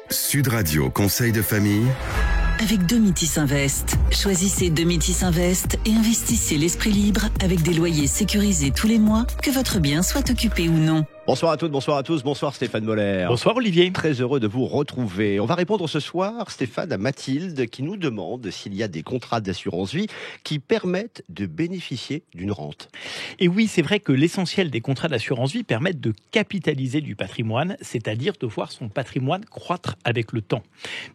Sud Radio Conseil de famille. Avec Domitis Invest. Choisissez Domitis Invest et investissez l'esprit libre avec des loyers sécurisés tous les mois, que votre bien soit occupé ou non. Bonsoir à toutes, bonsoir à tous, bonsoir Stéphane Moller. Bonsoir Olivier. Très heureux de vous retrouver. On va répondre ce soir, Stéphane, à Mathilde qui nous demande s'il y a des contrats d'assurance vie qui permettent de bénéficier d'une rente. Et oui, c'est vrai que l'essentiel des contrats d'assurance vie permettent de capitaliser du patrimoine, c'est-à-dire de voir son patrimoine croître avec le temps.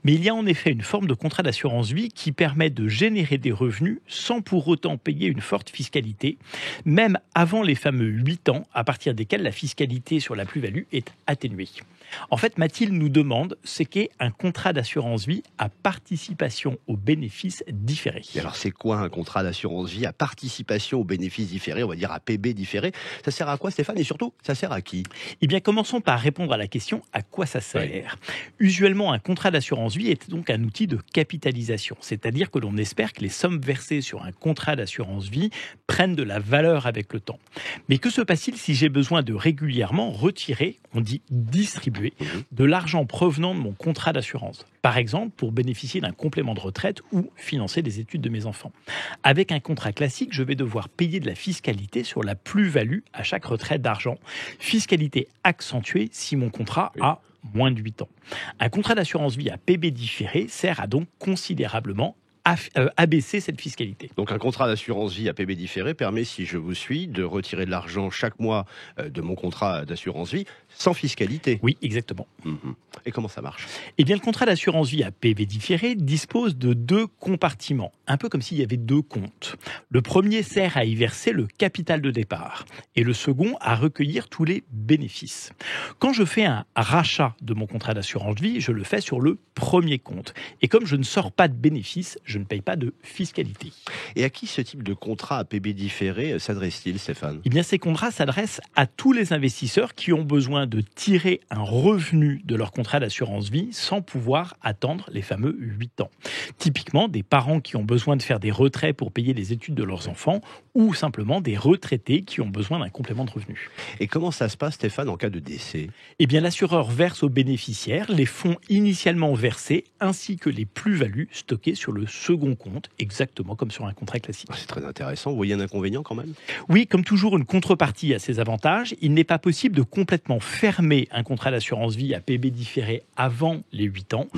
Mais il y a en effet une forme de contrat d'assurance vie qui permet de générer des revenus sans pour autant payer une forte fiscalité, même avant les fameux 8 ans à partir desquels la fiscalité sur la plus-value est atténuée. En fait, Mathilde nous demande ce qu'est un contrat d'assurance vie à participation aux bénéfices différés. Et alors, c'est quoi un contrat d'assurance vie à participation aux bénéfices différés, on va dire à PB différé? Ça sert à quoi, Stéphane? Et surtout, ça sert à qui? Eh bien, commençons par répondre à la question à quoi ça sert. Oui. Usuellement, un contrat d'assurance vie est donc un outil de capitalisation, c'est-à-dire que l'on espère que les sommes versées sur un contrat d'assurance vie prennent de la valeur avec le temps. Mais que se passe-t-il si j'ai besoin de régulièrement retirer, on dit distribuer, de l'argent provenant de mon contrat d'assurance? Par exemple, pour bénéficier d'un complément de retraite ou financer des études de mes enfants. Avec un contrat classique, je vais devoir payer de la fiscalité sur la plus-value à chaque retrait d'argent. Fiscalité accentuée si mon contrat a moins de 8 ans. Un contrat d'assurance vie à PB différé sert à donc considérablement abaisser cette fiscalité. Donc un contrat d'assurance vie à PB différé permet, si je vous suis, de retirer de l'argent chaque mois de mon contrat d'assurance vie sans fiscalité. Oui, exactement. Et comment ça marche? Eh bien, le contrat d'assurance vie à PB différé dispose de 2 compartiments, un peu comme s'il y avait 2 comptes. Le premier sert à y verser le capital de départ et le second à recueillir tous les bénéfices. Quand je fais un rachat de mon contrat d'assurance vie, je le fais sur le premier compte. Et comme je ne sors pas de bénéfices, je ne paye pas de fiscalité. Et à qui ce type de contrat à PB différé s'adresse-t-il, Stéphane? Eh bien, ces contrats s'adressent à tous les investisseurs qui ont besoin de tirer un revenu de leur contrat d'assurance vie sans pouvoir attendre les fameux 8 ans. Typiquement, des parents qui ont besoin de faire des retraits pour payer les études de leurs enfants ou simplement des retraités qui ont besoin d'un complément de revenu. Et comment ça se passe, Stéphane, en cas de décès? Eh bien, l'assureur verse aux bénéficiaires les fonds initialement versés ainsi que les plus-values stockées sur le second compte, exactement comme sur un contrat classique. C'est très intéressant. Vous voyez un inconvénient quand même? Oui, comme toujours, une contrepartie a ses avantages. Il n'est pas possible de complètement fermer un contrat d'assurance vie à PB différé avant les 8 ans.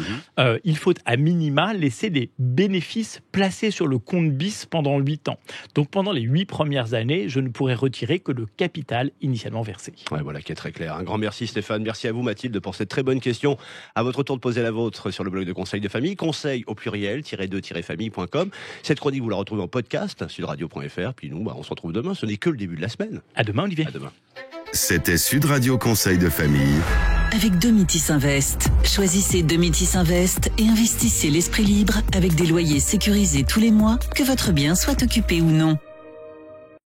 Il faut à minima laisser des bénéfices placés sur le compte BIS pendant 8 ans. Donc pendant les 8 premières années, je ne pourrai retirer que le capital initialement versé. Ouais, voilà qui est très clair. Un grand merci Stéphane. Merci à vous Mathilde pour cette très bonne question. À votre tour de poser la vôtre sur le blog de Conseil de famille. Conseil au pluriel, -2-famille.com. Cette chronique, vous la retrouvez en podcast, sudradio.fr. Puis nous, on se retrouve demain. Ce n'est que le début de la semaine. À demain, Olivier. À demain. C'était Sud Radio Conseil de famille. Avec Domitis Invest. Choisissez Domitis Invest et investissez l'esprit libre avec des loyers sécurisés tous les mois, que votre bien soit occupé ou non.